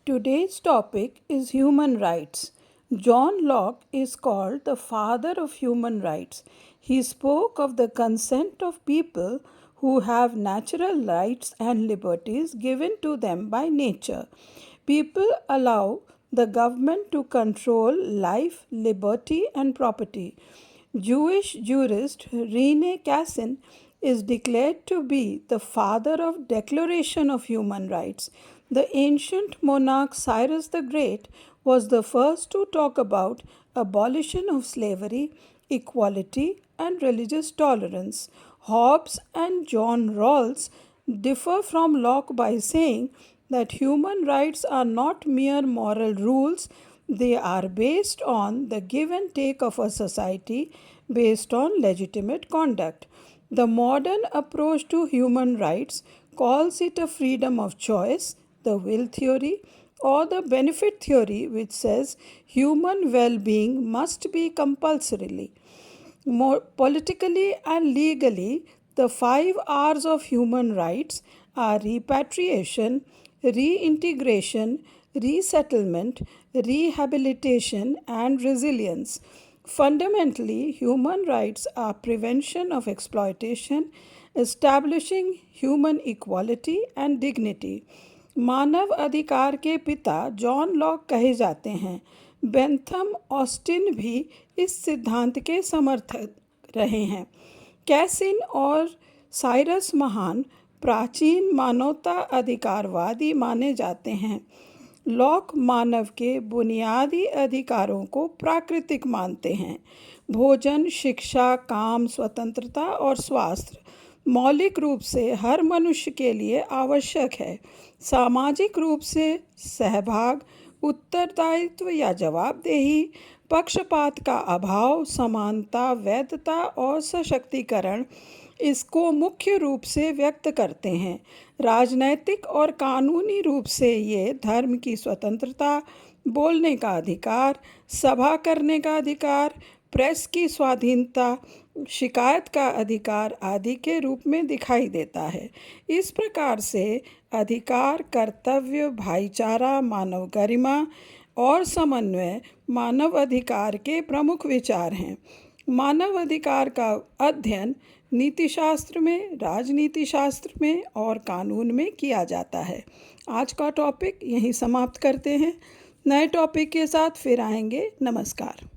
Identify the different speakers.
Speaker 1: Today's topic is human rights. John Locke is called the father of human rights. He spoke of the consent of people who have natural rights and liberties given to them by nature. People allow the government to control life, liberty, and property. Jewish jurist Rene Cassin is declared to be the father of Declaration of Human Rights. The ancient monarch Cyrus the Great was the first to talk about abolition of slavery, equality, and religious tolerance. Hobbes and John Rawls differ from Locke by saying that human rights are not mere moral rules, they are based on the give and take of a society based on legitimate conduct. The modern approach to human rights calls it a freedom of choice, the will theory, or the benefit theory, which says human well being must be compulsorily. More politically and legally, the 5 R's of human rights are repatriation, reintegration, resettlement, rehabilitation, and resilience. Fundamentally, human rights are prevention of exploitation, establishing human equality and dignity. मानव अधिकार के पिता John Locke कहे जाते हैं। Bentham Austin भी इस सिद्धांत के समर्थक रहे हैं। कैसिन और साइरस महान प्राचीन मानवता अधिकारवादी माने जाते हैं। लॉक मानव के बुनियादी अधिकारों को प्राकृतिक मानते हैं। भोजन, शिक्षा, काम, स्वतंत्रता और स्वास्थ्य मौलिक रूप से हर मनुष्य के लिए आवश्यक है। सामाजिक रूप से सहभाग, उत्तरदायित्व या जवाबदेही, पक्षपात का अभाव, समानता, वैधता और सशक्तिकरण इसको मुख्य रूप से व्यक्त करते हैं। राजनैतिक और कानूनी रूप से ये धर्म की स्वतंत्रता, बोलने का अधिकार, सभा करने का अधिकार, प्रेस की स्वाधीनता, शिकायत का अधिकार आदि के रूप में दिखाई देता है। इस प्रकार से अधिकार, कर्तव्य, भाईचारा, मानव गरिमा और समन्वय मानव अधिकार के प्रमुख विचार हैं। मानव अधिकार का अध्ययन नीतिशास्त्र में, राजनीति शास्त्र में और कानून में किया जाता है। आज का टॉपिक यहीं समाप्त करते हैं। नए टॉपिक के साथ फिर आएंगे। नमस्कार।